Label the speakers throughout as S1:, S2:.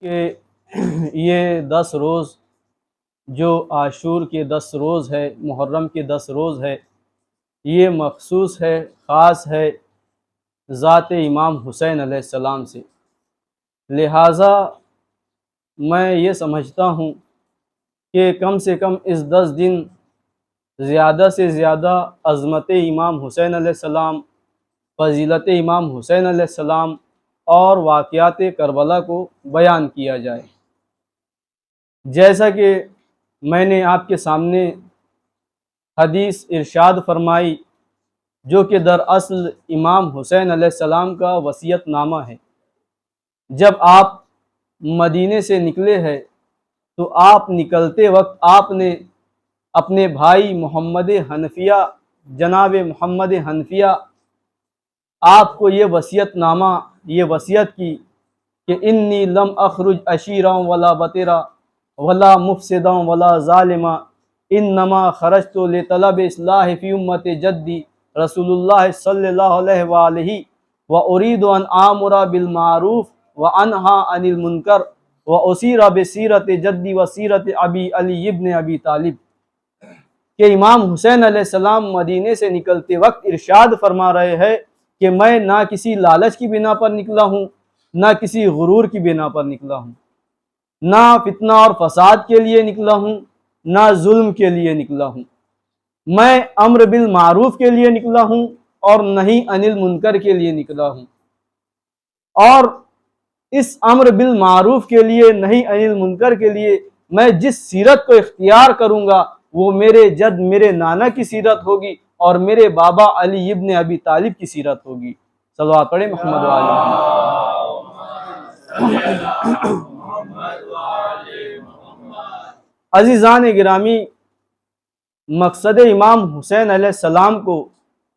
S1: کہ یہ 10 روز جو عاشور کے 10 روز ہے، محرم کے 10 روز ہے، یہ مخصوص ہے، خاص ہے ذات امام حسین علیہ السلام سے۔ لہٰذا میں یہ سمجھتا ہوں کہ کم سے کم اس 10 دن زیادہ سے زیادہ عظمت امام حسین علیہ السلام، فضیلت امام حسین علیہ السلام اور واقعات کربلا کو بیان کیا جائے۔ جیسا کہ میں نے آپ کے سامنے حدیث ارشاد فرمائی جو کہ دراصل امام حسین علیہ السلام کا وصیت نامہ ہے۔ جب آپ مدینے سے نکلے ہیں تو آپ نکلتے وقت آپ نے اپنے بھائی محمد حنفیہ، جناب محمد حنفیہ، آپ کو یہ وصیت نامہ، یہ وصیت کی کہ انی لم اخرج عشیرا ولا بطرا ولا مفسدا ولا ظالما انما خرجت لطلب اصلاح فی امت جدی رسول اللہ صلی اللہ علیہ وآلہ وارید ان آمر بالمعروف وانہا عن المنکر واسیر بسیرت جدی وسیرت ابی علی ابن ابی طالب، کہ امام حسین علیہ السلام مدینے سے نکلتے وقت ارشاد فرما رہے ہیں کہ میں نہ کسی لالچ کی بنا پر نکلا ہوں، نہ کسی غرور کی بنا پر نکلا ہوں، نہ فتنہ اور فساد کے لیے نکلا ہوں، نہ ظلم کے لیے نکلا ہوں، میں امر بالمعروف کے لیے نکلا ہوں اور نہی عن المنکر کے لیے نکلا ہوں۔ اور اس امر بالمعروف کے لیے، نہی عن المنکر کے لیے میں جس سیرت کو اختیار کروں گا وہ میرے جد، میرے نانا کی سیرت ہوگی اور میرے بابا علی ابن ابی طالب کی سیرت ہوگی۔ صلوات پڑھیں محمد و آل محمد۔ عزیزان گرامی، مقصد امام حسین علیہ السلام کو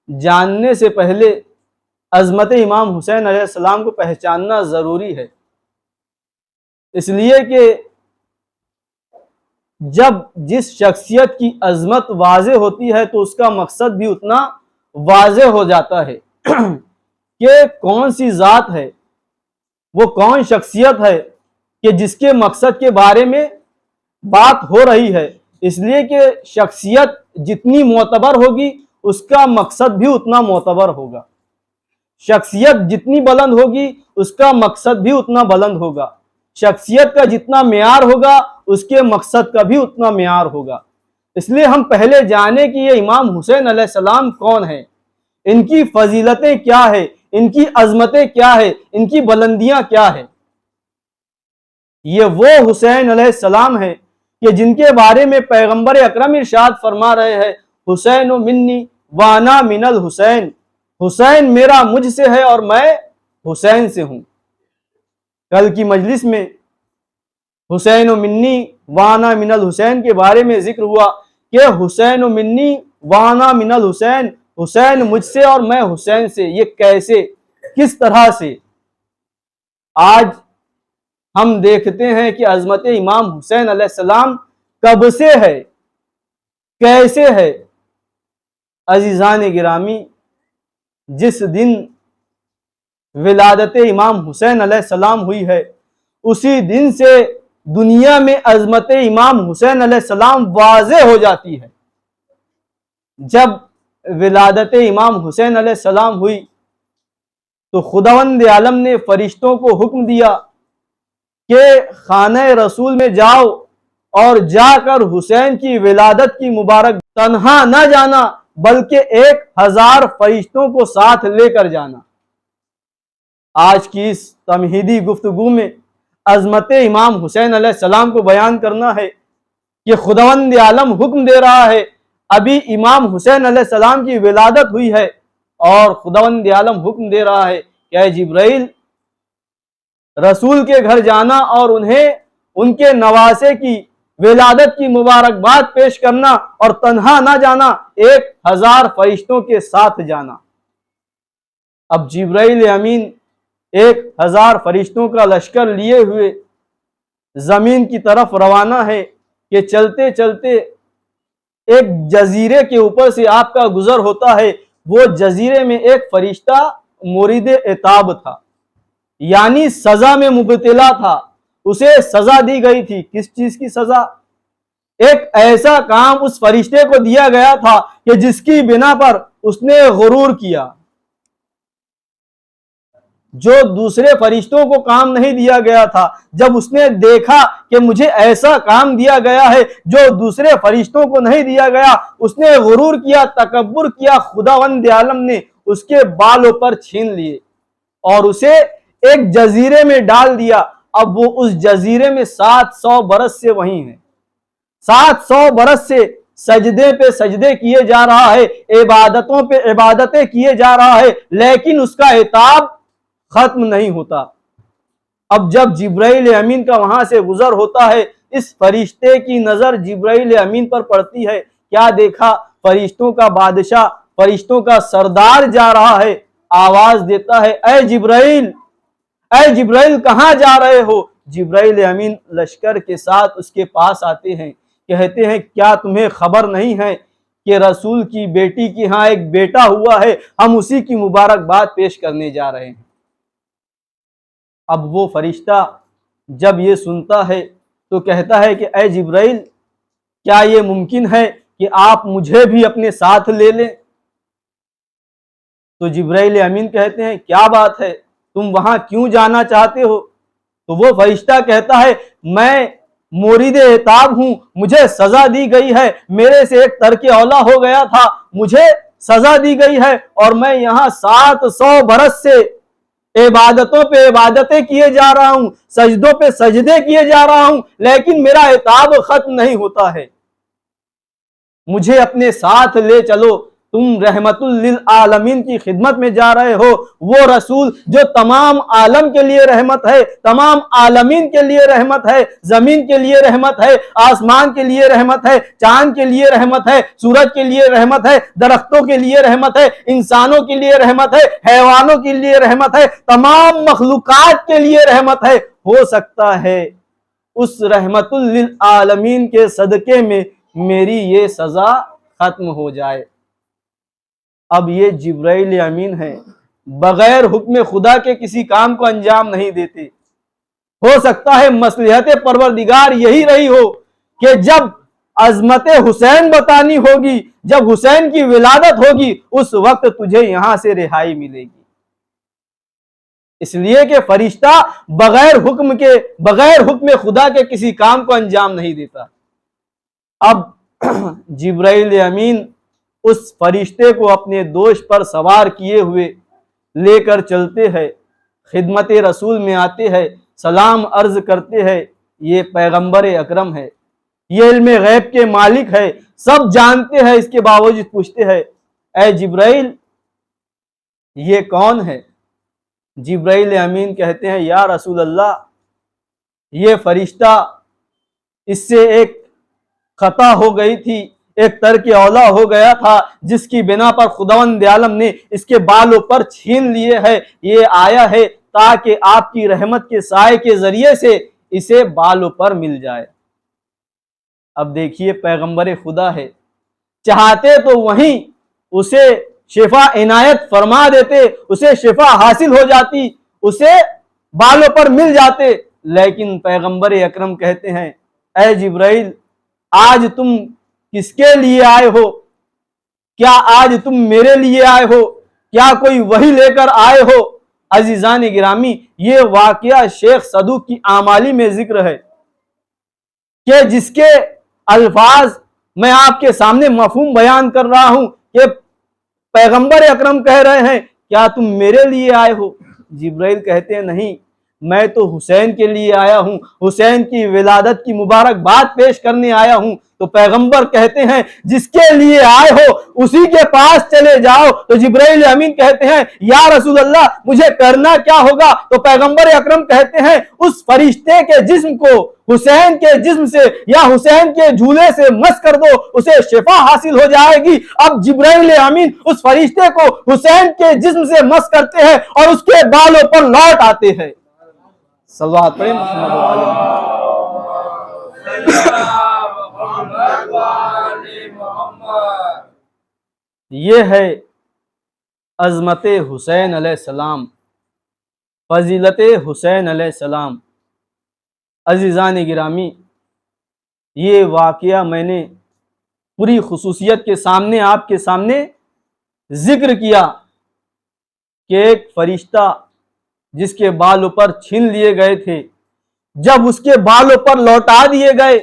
S1: جاننے سے پہلے عظمت امام حسین علیہ السلام کو پہچاننا ضروری ہے، اس لیے کہ جب جس شخصیت کی عظمت واضح ہوتی ہے تو اس کا مقصد بھی اتنا واضح ہو جاتا ہے کہ کون سی ذات ہے، وہ کون شخصیت ہے کہ جس کے مقصد کے بارے میں بات ہو رہی ہے۔ اس لیے کہ شخصیت جتنی معتبر ہوگی اس کا مقصد بھی اتنا معتبر ہوگا، شخصیت جتنی بلند ہوگی اس کا مقصد بھی اتنا بلند ہوگا، شخصیت کا جتنا معیار ہوگا اس کے مقصد کا بھی اتنا معیار ہوگا۔ اس لیے ہم پہلے جانیں کہ یہ امام حسین علیہ السلام کون ہیں، ان کی فضیلتیں کیا ہیں، ان کی عظمتیں کیا ہیں، ان کی بلندیاں کیا ہیں۔ یہ وہ حسین علیہ السلام ہیں کہ جن کے بارے میں پیغمبر اکرم ارشاد فرما رہے ہیں حسین منی وانا من الحسین، حسین میرا مجھ سے ہے اور میں حسین سے ہوں۔ کل کی مجلس میں حسین منی وانا من الحسین کے بارے میں ذکر ہوا کہ حسین منی وانا من الحسین، حسین مجھ سے اور میں حسین سے۔ یہ کیسے، کس طرح سے؟ آج ہم دیکھتے ہیں کہ عظمت امام حسین علیہ السلام کب سے ہے، کیسے ہے۔ عزیزان گرامی، جس دن ولادت امام حسین علیہ السلام ہوئی ہے اسی دن سے دنیا میں عظمت امام حسین علیہ السلام واضح ہو جاتی ہے۔ جب ولادت امام حسین علیہ السلام ہوئی تو خداوند عالم نے فرشتوں کو حکم دیا کہ خانہ رسول میں جاؤ اور جا کر حسین کی ولادت کی مبارک تنہا نہ جانا بلکہ 1000 فرشتوں کو ساتھ لے کر جانا۔ آج کی اس تمہیدی گفتگو میں عظمت امام حسین علیہ السلام کو بیان کرنا ہے کہ خداوند عالم حکم دے رہا ہے، ابھی امام حسین علیہ السلام کی ولادت ہوئی ہے اور خداوند عالم حکم دے رہا ہے کہ اے جبرائیل، رسول کے گھر جانا اور انہیں ان کے نواسے کی ولادت کی مبارکباد پیش کرنا اور تنہا نہ جانا، 1000 فرشتوں کے ساتھ جانا۔ اب جبرائیل امین 1000 فرشتوں کا لشکر لیے ہوئے زمین کی طرف روانہ ہے کہ چلتے چلتے ایک جزیرے کے اوپر سے آپ کا گزر ہوتا ہے۔ وہ جزیرے میں ایک فرشتہ مورد عتاب تھا، یعنی سزا میں مبتلا تھا، اسے سزا دی گئی تھی۔ کس چیز کی سزا؟ ایک ایسا کام اس فرشتے کو دیا گیا تھا کہ جس کی بنا پر اس نے غرور کیا۔ جو دوسرے فرشتوں کو کام نہیں دیا گیا تھا، جب اس نے دیکھا کہ مجھے ایسا کام دیا گیا ہے جو دوسرے فرشتوں کو نہیں دیا گیا، اس نے غرور کیا، تکبر کیا۔ خداوند عالم نے اس کے بالوں پر چھین لیے اور اسے ایک جزیرے میں ڈال دیا۔ اب وہ اس جزیرے میں 700 برس سے وہیں ہے۔ 700 برس سے سجدے پہ سجدے کیے جا رہا ہے، عبادتوں پہ عبادتیں کیے جا رہا ہے، لیکن اس کا عتاب ختم نہیں ہوتا۔ اب جب جبرائیل امین کا وہاں سے گزر ہوتا ہے، اس فرشتے کی نظر جبرائیل امین پر پڑتی ہے۔ کیا دیکھا؟ فرشتوں کا بادشاہ، فرشتوں کا سردار جا رہا ہے، آواز دیتا ہے، اے جبرائیل، اے جبرائیل کہاں جا رہے ہو؟ جبرائیل امین لشکر کے ساتھ اس کے پاس آتے ہیں، کہتے ہیں کیا تمہیں خبر نہیں ہے کہ رسول کی بیٹی کی ہاں ایک بیٹا ہوا ہے، ہم اسی کی مبارکباد پیش کرنے جا رہے ہیں۔ اب وہ فرشتہ جب یہ سنتا ہے تو کہتا ہے کہ اے جبرائیل، کیا یہ ممکن ہے کہ آپ مجھے بھی اپنے ساتھ لے لیں؟ تو جبرائیل امین کہتے ہیں کیا بات ہے، تم وہاں کیوں جانا چاہتے ہو؟ تو وہ فرشتہ کہتا ہے میں مورد عتاب ہوں، مجھے سزا دی گئی ہے، میرے سے ایک ترک اولا ہو گیا تھا، مجھے سزا دی گئی ہے اور میں یہاں 700 برس سے عبادتوں پہ عبادتیں کیے جا رہا ہوں، سجدوں پہ سجدے کیے جا رہا ہوں، لیکن میرا عتاب ختم نہیں ہوتا ہے۔ مجھے اپنے ساتھ لے چلو، تم رحمت للعالمین کی خدمت میں جا رہے ہو، وہ رسول جو تمام عالم کے لیے رحمت ہے، تمام عالمین کے لیے رحمت ہے، زمین کے لیے رحمت ہے، آسمان کے لیے رحمت ہے، چاند کے لیے رحمت ہے، سورج کے لیے رحمت ہے، درختوں کے لیے رحمت ہے، انسانوں کے لیے رحمت ہے، حیوانوں کے لیے رحمت ہے، تمام مخلوقات کے لیے رحمت ہے۔ ہو سکتا ہے اس رحمت للعالمین کے صدقے میں میری یہ سزا ختم ہو جائے۔ اب یہ جبرائیل امین ہے، بغیر حکم خدا کے کسی کام کو انجام نہیں دیتے۔ ہو سکتا ہے مصلحت پروردگار یہی رہی ہو کہ جب عظمت حسین بتانی ہوگی، جب حسین کی ولادت ہوگی، اس وقت تجھے یہاں سے رہائی ملے گی۔ اس لیے کہ فرشتہ بغیر حکم خدا کے کسی کام کو انجام نہیں دیتا۔ اب جبرائیل امین اس فرشتے کو اپنے دوش پر سوار کیے ہوئے لے کر چلتے ہیں، خدمت رسول میں آتے ہیں، سلام عرض کرتے ہیں، یہ پیغمبر اکرم ہے، یہ علم غیب کے مالک ہے، سب جانتے ہیں، اس کے باوجود پوچھتے ہیں اے جبرائیل یہ کون ہے؟ جبرائیل امین کہتے ہیں یا رسول اللہ، یہ فرشتہ اس سے ایک خطا ہو گئی تھی، ایک ترک اولا ہو گیا تھا، جس کی بنا پر خداوند عالم نے اس کے بالوں پر چھین لیے ہے، یہ آیا ہے تاکہ آپ کی رحمت کے سائے کے ذریعے سے اسے بالوں پر مل جائے۔ اب دیکھیے پیغمبر خدا ہے، چاہتے تو وہیں اسے شفا عنایت فرما دیتے، اسے شفا حاصل ہو جاتی، اسے بالوں پر مل جاتے، لیکن پیغمبر اکرم کہتے ہیں اے جبرائیل آج تم کس کے لیے آئے ہو؟ کیا آج تم میرے لیے آئے ہو؟ کیا کوئی وحی لے کر آئے ہو؟ عزیزان گرامی، یہ واقعہ شیخ صدوق کی اعمالی میں ذکر ہے کہ جس کے الفاظ میں آپ کے سامنے مفہوم بیان کر رہا ہوں کہ پیغمبر اکرم کہہ رہے ہیں کیا تم میرے لیے آئے ہو؟ جبرائیل کہتے ہیں نہیں، میں تو حسین کے لیے آیا ہوں، حسین کی ولادت کی مبارکباد پیش کرنے آیا ہوں۔ تو پیغمبر کہتے ہیں جس کے لیے آئے ہو اسی کے پاس چلے جاؤ۔ تو جبرائیل امین کہتے ہیں یا رسول اللہ مجھے کرنا کیا ہوگا؟ تو پیغمبر اکرم کہتے ہیں اس فرشتے کے جسم کو حسین کے جسم سے یا حسین کے جھولے سے مس کر دو، اسے شفا حاصل ہو جائے گی۔ اب جبرائیل امین اس فرشتے کو حسین کے جسم سے مس کرتے ہیں اور اس کے بالوں پر لوٹ آتے ہیں۔ صلوات پڑھیں محمد وعلی محمد۔ یہ ہے عظمت حسین علیہ السلام، فضیلت حسین علیہ السلام۔ عزیزان گرامی، یہ واقعہ میں نے پوری خصوصیت کے سامنے آپ کے سامنے ذکر کیا کہ ایک فرشتہ جس کے بال اوپر چھین لیے گئے تھے، جب اس کے بال اوپر لوٹا دیے گئے،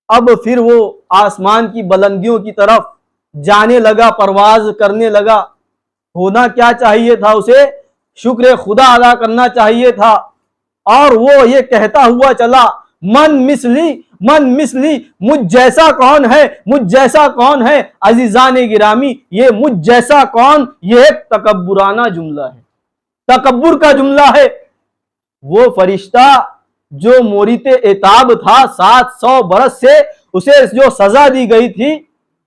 S1: اب پھر وہ آسمان کی بلندیوں کی طرف جانے لگا، پرواز کرنے لگا۔ ہونا کیا چاہیے تھا؟ اسے شکر خدا ادا کرنا چاہیے تھا، اور وہ یہ کہتا ہوا چلا، من مثلی من مثلی، مجھ جیسا کون ہے، مجھ جیسا کون ہے۔ عزیزان گرامی، یہ مجھ جیسا کون، یہ ایک تکبرانہ جملہ ہے، تکبر کا جملہ ہے۔ وہ فرشتہ جو مورث عتاب تھا، 700 برس سے اسے جو سزا دی گئی تھی،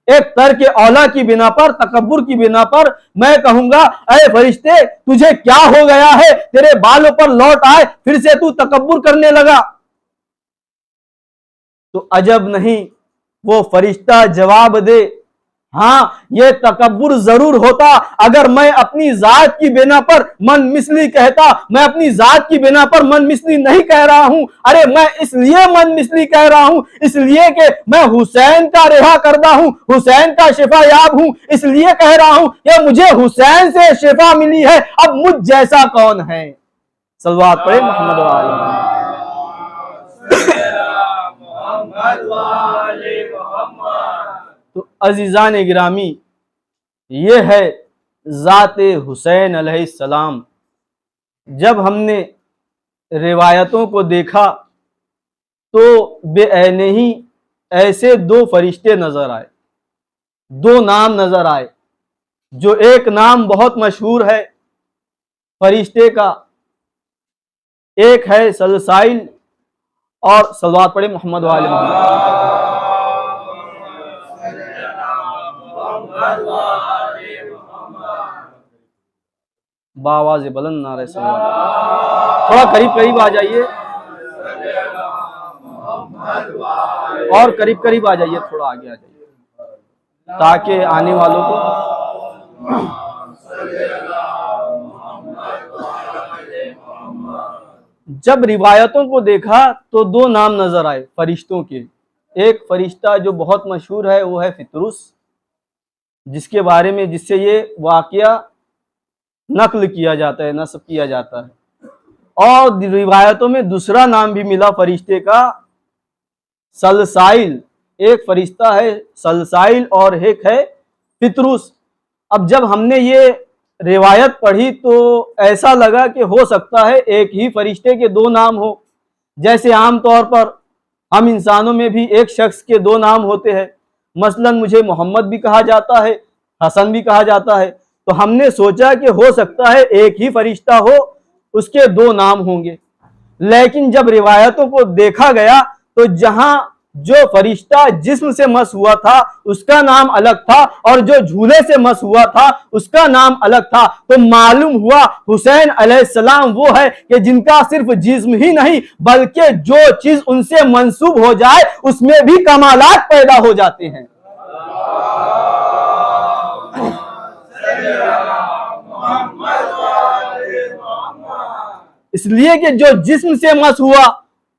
S1: ایک ترک اولا کی بنا پر، تکبر کی بنا پر، میں کہوں گا اے فرشتے تجھے کیا ہو گیا ہے، تیرے بالوں پر لوٹ آئے، پھر سے تو تکبر کرنے لگا۔ تو عجب نہیں وہ فرشتہ جواب دے، ہاں یہ تکبر ضرور ہوتا اگر میں اپنی ذات کی بنا پر من مثلی کہتا۔ میں اپنی ذات کی بنا پر من مثلی نہیں کہہ رہا ہوں، ارے میں اس لیے من مثلی کہہ رہا ہوں، اس لیے کہ میں حسین کا رہا کردہ ہوں، حسین کا شفا یاب ہوں، اس لیے کہہ رہا ہوں کہ مجھے حسین سے شفا ملی ہے، اب مجھ جیسا کون ہے۔ صلوات پڑھیں محمد وآلہ تو عزیزان گرامی، یہ ہے ذات حسین علیہ السلام۔ جب ہم نے روایتوں کو دیکھا تو بے عینہ ہی ایسے دو فرشتے نظر آئے، دو نام نظر آئے، جو ایک نام بہت مشہور ہے فرشتے کا، ایک ہے سلسائل، اور صلوات پڑھیں محمد وآل محمد۔ باواز بلند نعرہ صلوات، تھوڑا قریب آ جائیے، اور قریب آ جائیے، تھوڑا آگے آ جائیے تاکہ آنے والوں کو جب روایتوں کو دیکھا تو دو نام نظر آئے فرشتوں کے۔ ایک فرشتہ جو بہت مشہور ہے وہ ہے فطرس، جس کے بارے میں جس سے یہ واقعہ نقل کیا جاتا ہے، نسب کیا جاتا ہے، اور روایتوں میں دوسرا نام بھی ملا فرشتے کا، سلسائل۔ ایک فرشتہ ہے سلسائل اور ایک ہے فطرس۔ اب جب ہم نے یہ روایت پڑھی تو ایسا لگا کہ ہو سکتا ہے ایک ہی فرشتے کے دو نام ہو، جیسے عام طور پر ہم انسانوں میں بھی ایک شخص کے دو نام ہوتے ہیں، مثلا مجھے محمد بھی کہا جاتا ہے، حسن بھی کہا جاتا ہے، تو ہم نے سوچا کہ ہو سکتا ہے ایک ہی فرشتہ ہو، اس کے دو نام ہوں گے۔ لیکن جب روایتوں کو دیکھا گیا تو جہاں جو فرشتہ جسم سے مس ہوا تھا اس کا نام الگ تھا، اور جو جھولے سے مس ہوا تھا اس کا نام الگ تھا، تو معلوم ہوا حسین علیہ السلام وہ ہے کہ جن کا صرف جسم ہی نہیں بلکہ جو چیز ان سے منسوب ہو جائے اس میں بھی کمالات پیدا ہو جاتے ہیں۔ اس لیے کہ جو جسم سے مس ہوا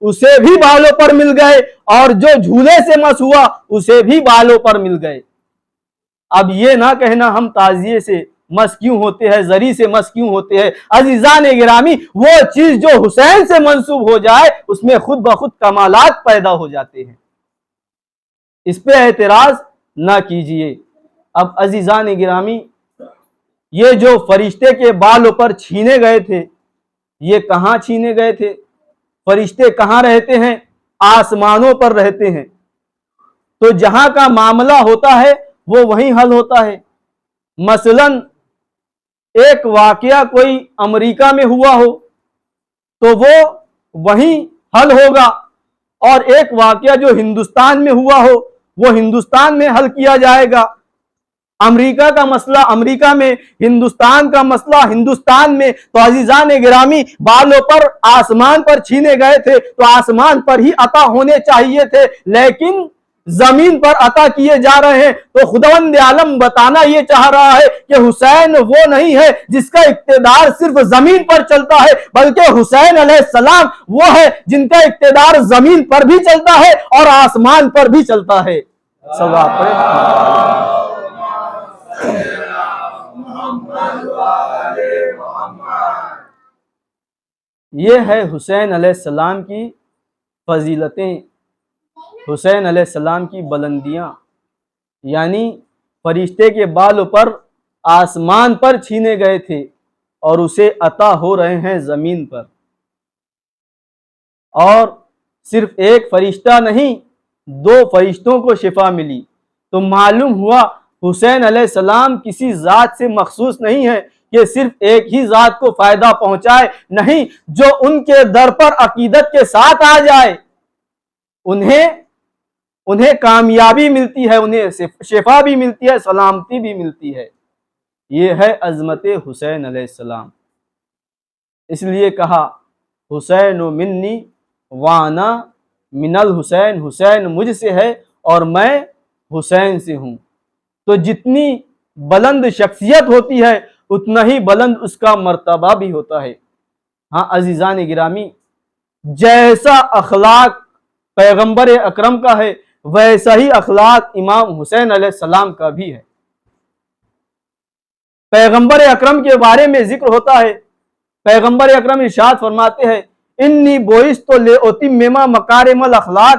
S1: اسے بھی بالوں پر مل گئے، اور جو جھولے سے مس ہوا اسے بھی بالوں پر مل گئے۔ اب یہ نہ کہنا ہم تعزیے سے مس کیوں ہوتے ہیں، زری سے مس کیوں ہوتے ہیں۔ عزیزان گرامی، وہ چیز جو حسین سے منسوب ہو جائے اس میں خود بخود کمالات پیدا ہو جاتے ہیں، اس پہ اعتراض نہ کیجئے۔ اب عزیزان گرامی، یہ جو فرشتے کے بالوں پر چھینے گئے تھے، یہ کہاں چھینے گئے تھے؟ فرشتے کہاں رہتے ہیں؟ آسمانوں پر رہتے ہیں، تو جہاں کا معاملہ ہوتا ہے وہ وہیں حل ہوتا ہے۔ مثلا ایک واقعہ کوئی امریکہ میں ہوا ہو تو وہ وہیں حل ہوگا، اور ایک واقعہ جو ہندوستان میں ہوا ہو وہ ہندوستان میں حل کیا جائے گا۔ امریکہ کا مسئلہ امریکہ میں، ہندوستان کا مسئلہ ہندوستان میں۔ تو عزیزان گرامی، بالوں پر آسمان پر چھینے گئے تھے تو آسمان پر ہی عطا ہونے چاہیے تھے، زمین پر عطا کیے جا رہے ہیں، تو خداوند عالم بتانا یہ چاہ رہا ہے کہ حسین وہ نہیں ہے جس کا اقتدار صرف زمین پر چلتا ہے، بلکہ حسین علیہ السلام وہ ہے جن کا اقتدار زمین پر بھی چلتا ہے اور آسمان پر بھی چلتا ہے۔ صلوات پڑھیں۔ یہ ہے حسین علیہ السلام کی فضیلتیں، حسین علیہ السلام کی بلندیاں، یعنی فرشتے کے بال پر آسمان پر چھینے گئے تھے اور اسے عطا ہو رہے ہیں زمین پر۔ اور صرف ایک فرشتہ نہیں، 2 فرشتوں کو شفا ملی، تو معلوم ہوا حسین علیہ السلام کسی ذات سے مخصوص نہیں ہے کہ صرف ایک ہی ذات کو فائدہ پہنچائے، نہیں، جو ان کے در پر عقیدت کے ساتھ آ جائے انہیں کامیابی ملتی ہے، انہیں شفا بھی ملتی ہے، سلامتی بھی ملتی ہے۔ یہ ہے عظمت حسین علیہ السلام۔ اس لیے کہا حسین منی وانا من الحسین، حسین مجھ سے ہے اور میں حسین سے ہوں۔ تو جتنی بلند شخصیت ہوتی ہے اتنا ہی بلند اس کا مرتبہ بھی ہوتا ہے۔ ہاں عزیزان گرامی، جیسا اخلاق پیغمبر اکرم کا ہے ویسا ہی اخلاق امام حسین علیہ السلام کا بھی ہے۔ پیغمبر اکرم کے بارے میں ذکر ہوتا ہے، پیغمبر اکرم ارشاد فرماتے ہیں انی بعثت لأتمم مکارم الاخلاق،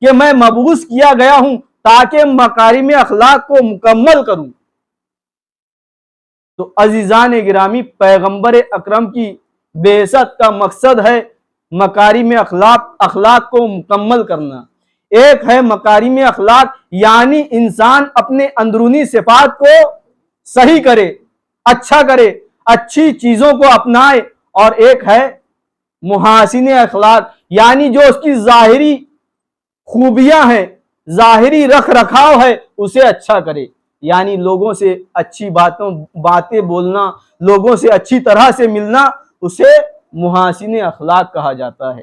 S1: کہ میں مبعوث کیا گیا ہوں تاکہ مکارم اخلاق کو مکمل کروں۔ تو عزیزان گرامی، پیغمبر اکرم کی بعثت کا مقصد ہے مکارم اخلاق کو مکمل کرنا۔ ایک ہے مکارم اخلاق یعنی انسان اپنے اندرونی صفات کو صحیح کرے، اچھا کرے، اچھی چیزوں کو اپنائے، اور ایک ہے محاسن اخلاق یعنی جو اس کی ظاہری خوبیاں ہیں، ظاہری رکھ رکھاؤ ہے، اسے اچھا کرے، یعنی لوگوں سے اچھی باتیں بولنا، لوگوں سے اچھی طرح سے ملنا، اسے محاسن اخلاق کہا جاتا ہے۔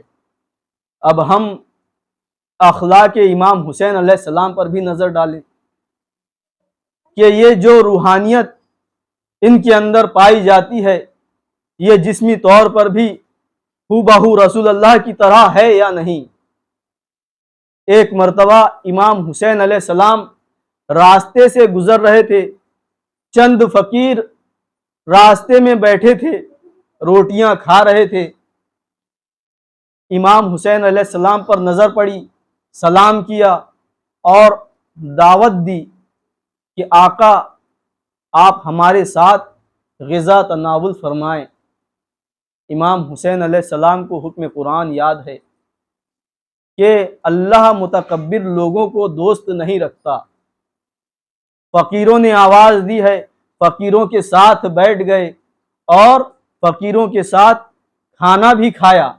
S1: اب ہم اخلاق امام حسین علیہ السلام پر بھی نظر ڈالیں کہ یہ جو روحانیت ان کے اندر پائی جاتی ہے یہ جسمی طور پر بھی ہو بہو رسول اللہ کی طرح ہے یا نہیں۔ ایک مرتبہ امام حسین علیہ السلام راستے سے گزر رہے تھے، چند فقیر راستے میں بیٹھے تھے، روٹیاں کھا رہے تھے۔ امام حسین علیہ السلام پر نظر پڑی، سلام کیا اور دعوت دی کہ آقا آپ ہمارے ساتھ غذا تناول فرمائیں۔ امام حسین علیہ السلام کو حکم قرآن یاد ہے کہ اللہ متکبر لوگوں کو دوست نہیں رکھتا۔ فقیروں نے آواز دی ہے، فقیروں کے ساتھ بیٹھ گئے اور فقیروں کے ساتھ کھانا بھی کھایا۔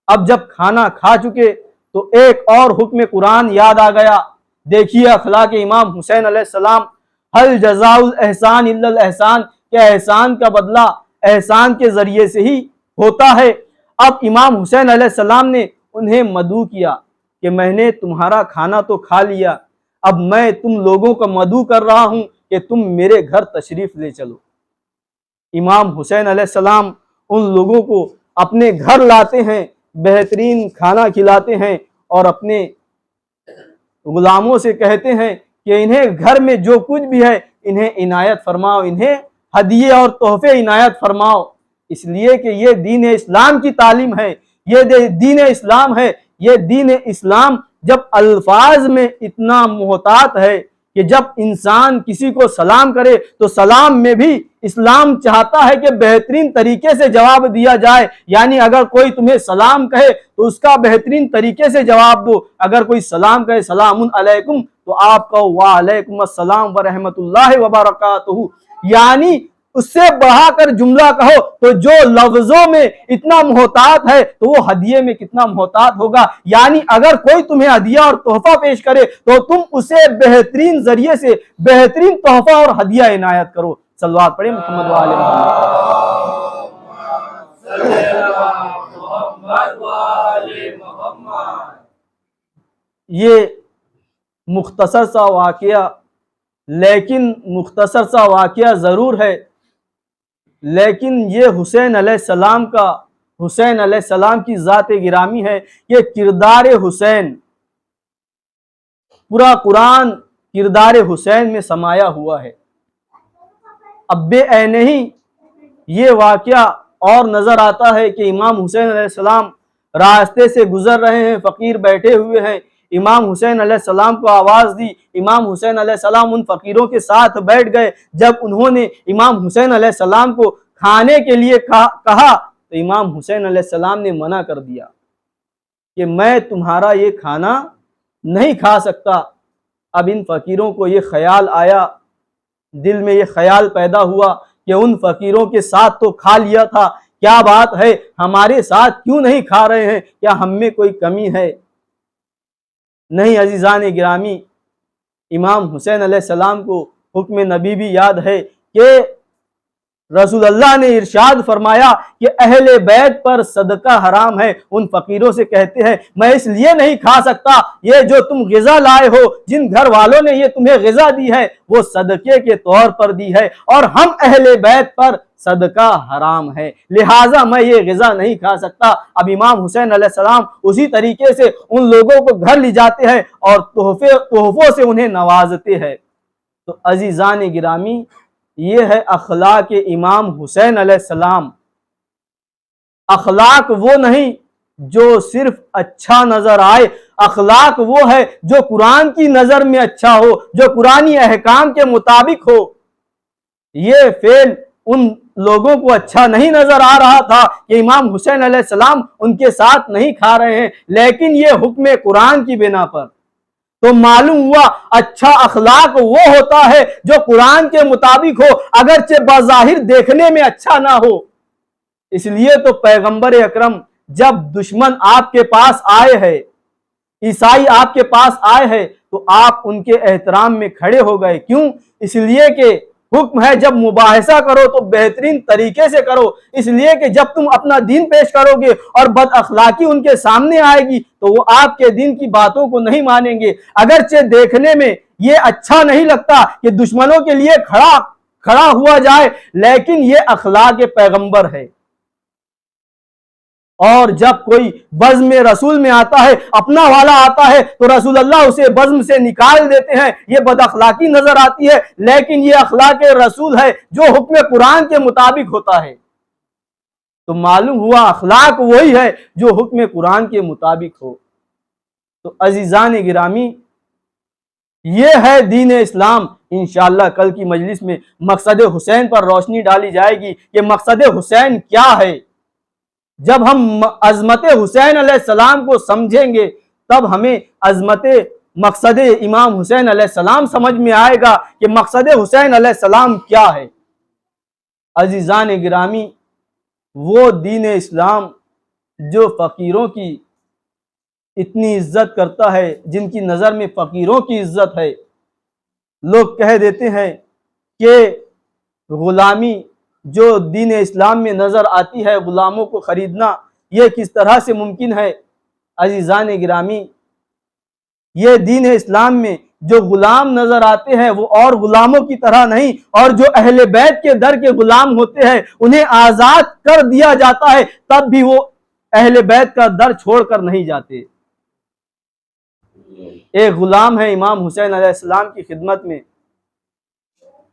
S1: اب جب کھانا کھا چکے تو ایک اور حکم قرآن یاد آ گیا۔ دیکھیے اخلاق امام حسین علیہ السلام، هل جزاء الاحسان الا الاحسان، کہ احسان کا بدلہ احسان کے ذریعے سے ہی ہوتا ہے۔ اب امام حسین علیہ السلام نے انہیں مدعو کیا کہ میں نے تمہارا کھانا تو کھا لیا، اب میں تم لوگوں کا مدعو کر رہا ہوں کہ تم میرے گھر تشریف لے چلو۔ امام حسین علیہ السلام ان لوگوں کو اپنے گھر لاتے ہیں، بہترین کھانا کھلاتے ہیں اور اپنے غلاموں سے کہتے ہیں کہ انہیں گھر میں جو کچھ بھی ہے انہیں عنایت فرماؤ، انہیں ہدیے اور تحفے عنایت فرماؤ، اس لیے کہ یہ دین اسلام کی تعلیم ہے، یہ دین اسلام ہے۔ یہ دین اسلام جب الفاظ میں اتنا محتاط ہے کہ جب انسان کسی کو سلام کرے تو سلام میں بھی اسلام چاہتا ہے کہ بہترین طریقے سے جواب دیا جائے، یعنی اگر کوئی تمہیں سلام کہے تو اس کا بہترین طریقے سے جواب دو۔ اگر کوئی سلام کہے سلام علیکم تو آپ کہو وعلیکم السلام ورحمۃ اللہ وبرکاتہ، یعنی اس سے بڑھا کر جملہ کہو تو جو لفظوں میں اتنا محتاط ہے تو وہ ہدیے میں کتنا محتاط ہوگا۔ یعنی اگر کوئی تمہیں ہدیہ اور تحفہ پیش کرے تو تم اسے بہترین ذریعے سے بہترین تحفہ اور ہدیہ عنایت کرو۔ صلوات پڑھیں محمد و آل محمد۔ یہ مختصر سا واقعہ، لیکن مختصر سا واقعہ ضرور ہے، لیکن یہ حسین علیہ السلام کی ذات گرامی ہے۔ یہ کردار حسین، پورا قرآن کردار حسین میں سمایا ہوا ہے۔ اب بے عینہ ہی یہ واقعہ اور نظر آتا ہے کہ امام حسین علیہ السلام راستے سے گزر رہے ہیں، فقیر بیٹھے ہوئے ہیں، امام حسین علیہ السلام کو آواز دی، امام حسین علیہ السلام ان فقیروں کے ساتھ بیٹھ گئے۔ جب انہوں نے امام حسین علیہ السلام کو کھانے کے لیے کہا تو امام حسین علیہ السلام نے منع کر دیا کہ میں تمہارا یہ کھانا نہیں کھا سکتا۔ اب ان فقیروں کو یہ خیال آیا، دل میں یہ خیال پیدا ہوا کہ ان فقیروں کے ساتھ تو کھا لیا تھا، کیا بات ہے ہمارے ساتھ کیوں نہیں کھا رہے ہیں؟ کیا ہم میں کوئی کمی ہے؟ نہیں عزیزان گرامی، امام حسین علیہ السلام کو حکم نبی بھی یاد ہے کہ رسول اللہ نے ارشاد فرمایا کہ اہل بیت پر صدقہ حرام ہے۔ ان فقیروں سے کہتے ہیں میں اس لیے نہیں کھا سکتا، یہ جو تم غذا لائے ہو، جن گھر والوں نے یہ تمہیں غذا دی ہے وہ صدقے کے طور پر دی ہے، اور ہم اہل بیت پر صدقہ حرام ہے، لہٰذا میں یہ غذا نہیں کھا سکتا۔ اب امام حسین علیہ السلام اسی طریقے سے ان لوگوں کو گھر لے جاتے ہیں اور تحفوں سے انہیں نوازتے ہیں۔ تو عزیزان گرامی، یہ ہے اخلاق امام حسین علیہ السلام۔ اخلاق وہ نہیں جو صرف اچھا نظر آئے، اخلاق وہ ہے جو قرآن کی نظر میں اچھا ہو، جو قرآنی احکام کے مطابق ہو۔ یہ فعل ان لوگوں کو اچھا نہیں نظر آ رہا تھا کہ امام حسین علیہ السلام ان کے ساتھ نہیں کھا رہے ہیں، لیکن یہ حکم قرآن کی بنا پر۔ تو معلوم ہوا اچھا اخلاق وہ ہوتا ہے جو قرآن کے مطابق ہو، اگرچہ بظاہر دیکھنے میں اچھا نہ ہو۔ اس لیے تو پیغمبر اکرم جب دشمن آپ کے پاس آئے ہیں، عیسائی آپ کے پاس آئے ہیں، تو آپ ان کے احترام میں کھڑے ہو گئے۔ کیوں؟ اس لیے کہ حکم ہے جب مباحثہ کرو تو بہترین طریقے سے کرو، اس لیے کہ جب تم اپنا دین پیش کرو گے اور بد اخلاقی ان کے سامنے آئے گی تو وہ آپ کے دین کی باتوں کو نہیں مانیں گے۔ اگرچہ دیکھنے میں یہ اچھا نہیں لگتا کہ دشمنوں کے لیے کھڑا ہوا جائے، لیکن یہ اخلاق پیغمبر ہے۔ اور جب کوئی بزم رسول میں آتا ہے، اپنا والا آتا ہے، تو رسول اللہ اسے بزم سے نکال دیتے ہیں۔ یہ بد اخلاقی نظر آتی ہے، لیکن یہ اخلاق رسول ہے جو حکم قرآن کے مطابق ہوتا ہے۔ تو معلوم ہوا اخلاق وہی ہے جو حکم قرآن کے مطابق ہو۔ تو عزیزان گرامی، یہ ہے دین اسلام۔ انشاءاللہ کل کی مجلس میں مقصد حسین پر روشنی ڈالی جائے گی کہ مقصد حسین کیا ہے۔ جب ہم عظمت حسین علیہ السلام کو سمجھیں گے تب ہمیں مقصد امام حسین علیہ السلام سمجھ میں آئے گا کہ مقصد حسین علیہ السلام کیا ہے۔ عزیزان گرامی، وہ دین اسلام جو فقیروں کی اتنی عزت کرتا ہے، جن کی نظر میں فقیروں کی عزت ہے، لوگ کہہ دیتے ہیں کہ غلامی جو دین اسلام میں نظر آتی ہے، غلاموں کو خریدنا، یہ کس طرح سے ممکن ہے؟ عزیزان گرامی، یہ دین اسلام میں جو غلام نظر آتے ہیں وہ اور غلاموں کی طرح نہیں، اور جو اہل بیت کے در کے غلام ہوتے ہیں انہیں آزاد کر دیا جاتا ہے، تب بھی وہ اہل بیت کا در چھوڑ کر نہیں جاتے۔ ایک غلام ہے امام حسین علیہ السلام کی خدمت میں،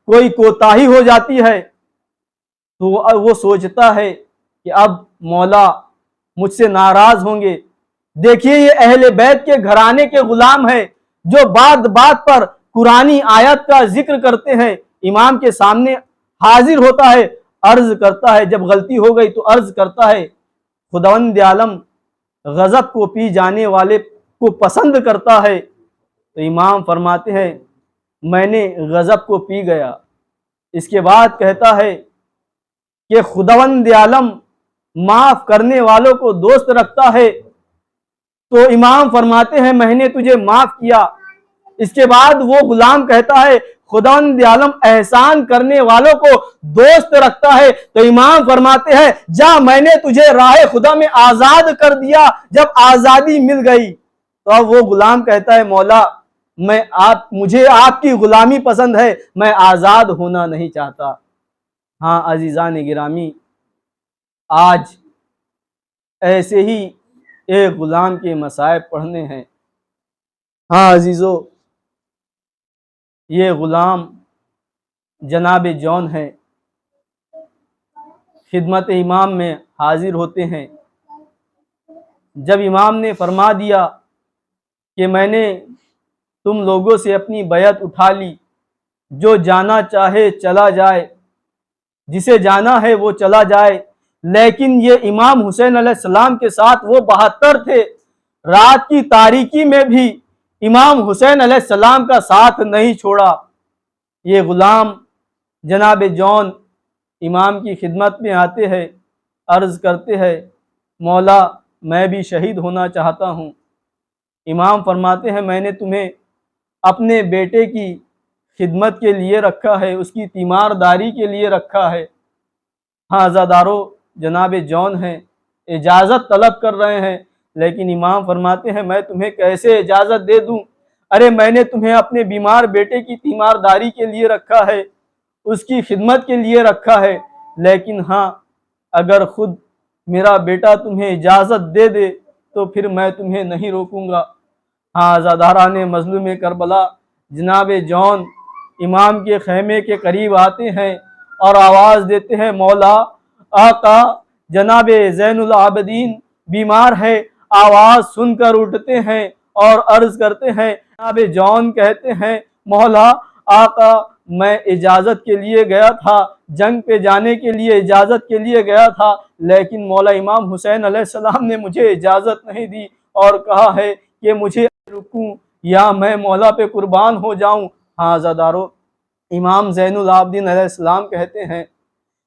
S1: کوئی کوتاہی ہو جاتی ہے تو وہ سوچتا ہے کہ اب مولا مجھ سے ناراض ہوں گے۔ دیکھیے یہ اہل بیت کے گھرانے کے غلام ہیں جو بات بات پر قرآنی آیت کا ذکر کرتے ہیں، امام کے سامنے حاضر ہوتا ہے، عرض کرتا ہے، جب غلطی ہو گئی تو عرض کرتا ہے خداوند عالم غضب کو پی جانے والے کو پسند کرتا ہے۔ تو امام فرماتے ہیں میں نے غضب کو پی گیا۔ اس کے بعد کہتا ہے کہ خداوند عالم معاف کرنے والوں کو دوست رکھتا ہے۔ تو امام فرماتے ہیں میں نے تجھے معاف کیا۔ اس کے بعد وہ غلام کہتا ہے خداوند عالم احسان کرنے والوں کو دوست رکھتا ہے۔ تو امام فرماتے ہیں جا میں نے تجھے راہ خدا میں آزاد کر دیا۔ جب آزادی مل گئی تو اب وہ غلام کہتا ہے مولا مجھے آپ کی غلامی پسند ہے، میں آزاد ہونا نہیں چاہتا۔ ہاں عزیزان گرامی، آج ایسے ہی ایک غلام کے مصائب پڑھنے ہیں۔ ہاں عزیزو، یہ غلام جناب جون ہے، خدمت امام میں حاضر ہوتے ہیں۔ جب امام نے فرما دیا کہ میں نے تم لوگوں سے اپنی بیعت اٹھا لی، جو جانا چاہے چلا جائے، جسے جانا ہے وہ چلا جائے، لیکن یہ امام حسین علیہ السلام کے ساتھ وہ 72 تھے، رات کی تاریکی میں بھی امام حسین علیہ السلام کا ساتھ نہیں چھوڑا۔ یہ غلام جناب جون امام کی خدمت میں آتے ہیں، عرض کرتے ہیں مولا میں بھی شہید ہونا چاہتا ہوں۔ امام فرماتے ہیں میں نے تمہیں اپنے بیٹے کی خدمت کے لیے رکھا ہے، اس کی تیمارداری کے لیے رکھا ہے۔ ہاں عزادارو، جناب جون ہیں، اجازت طلب کر رہے ہیں، لیکن امام فرماتے ہیں میں تمہیں کیسے اجازت دے دوں؟ ارے میں نے تمہیں اپنے بیمار بیٹے کی تیمارداری کے لیے رکھا ہے، اس کی خدمت کے لیے رکھا ہے، لیکن ہاں اگر خود میرا بیٹا تمہیں اجازت دے دے تو پھر میں تمہیں نہیں روکوں گا۔ ہاں عزاداران مظلوم کربلا، جناب جون امام کے خیمے کے قریب آتے ہیں اور آواز دیتے ہیں مولا آقا جناب زین العابدین بیمار ہے۔ آواز سن کر اٹھتے ہیں اور عرض کرتے ہیں، جناب جون کہتے ہیں مولا آقا میں اجازت کے لیے گیا تھا، جنگ پہ جانے کے لیے اجازت کے لیے گیا تھا، لیکن مولا امام حسین علیہ السلام نے مجھے اجازت نہیں دی اور کہا ہے کہ مجھے رکوں یا میں مولا پہ قربان ہو جاؤں۔ ہاں عزادارو، امام زین العابدین علیہ السلام کہتے ہیں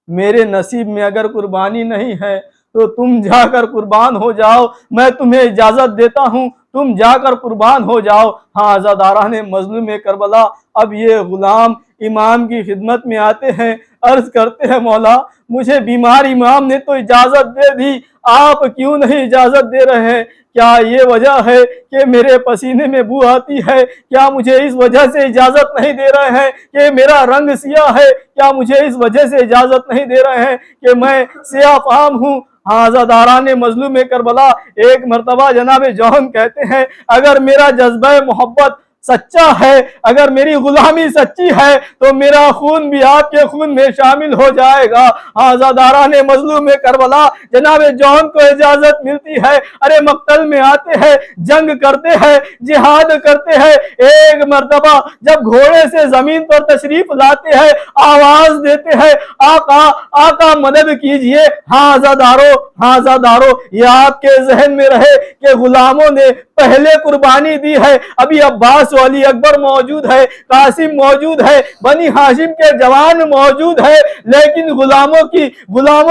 S1: میرے نصیب میں اگر قربانی نہیں ہے تو تم جا کر قربان ہو جاؤ، میں تمہیں اجازت دیتا ہوں، تم جا کر قربان ہو جاؤ۔ ہاں عزاداران مظلوم کربلا، اب یہ غلام امام کی خدمت میں آتے ہیں، عرض کرتے ہیں مولا مجھے بیمار امام نے تو اجازت دے دی، آپ کیوں نہیں اجازت دے رہے ہیں؟ کیا یہ وجہ ہے کہ میرے پسینے میں بو آتی ہے؟ کیا مجھے اس وجہ سے اجازت نہیں دے رہے ہیں کہ میرا رنگ سیاہ ہے؟ کیا مجھے اس وجہ سے اجازت نہیں دے رہے ہیں کہ میں سیاہ فام ہوں؟ ہاں عزاداران مظلوم کربلا، ایک مرتبہ جناب جون کہتے ہیں اگر میرا جذبہ محبت سچا ہے، اگر میری غلامی سچی ہے تو میرا خون بھی آپ کے خون میں شامل ہو جائے گا۔ عزاداران مظلوم کربلا، جناب جون کو اجازت ملتی ہے، ارے مقتل میں آتے ہیں، جنگ کرتے ہیں، جہاد کرتے ہیں۔ ایک مرتبہ جب گھوڑے سے زمین پر تشریف لاتے ہیں، آواز دیتے ہیں آقا آقا مدد کیجئے۔ ہاں عزادارو، یہ آپ کے ذہن میں رہے کہ غلاموں نے پہلے قربانی دی ہے، ابھی عباس و علی اکبر موجود ہے، قاسم موجود ہے، بنی ہاشم کے جوان موجود ہے، لیکن غلاموں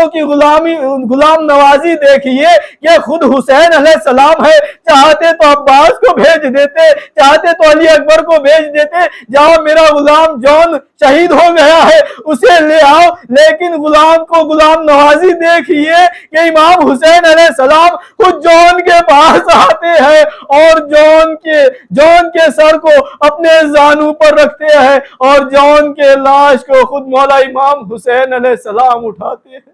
S1: کی غلام نوازی دیکھیے کہ خود حسین علیہ السلام ہے، چاہتے تو عباس کو بھیج دیتے، چاہتے تو علی اکبر کو بھیج دیتے، جاؤ میرا غلام جون شہید ہو گیا ہے اسے لے آؤ، لیکن غلام کو غلام نوازی دیکھیے کہ امام حسین علیہ السلام خود جون کے پاس آتے ہیں اور جون کے سر کو اپنے زانو پر رکھتے ہیں اور جون کے لاش کو خود مولا امام حسین علیہ السلام اٹھاتے ہیں۔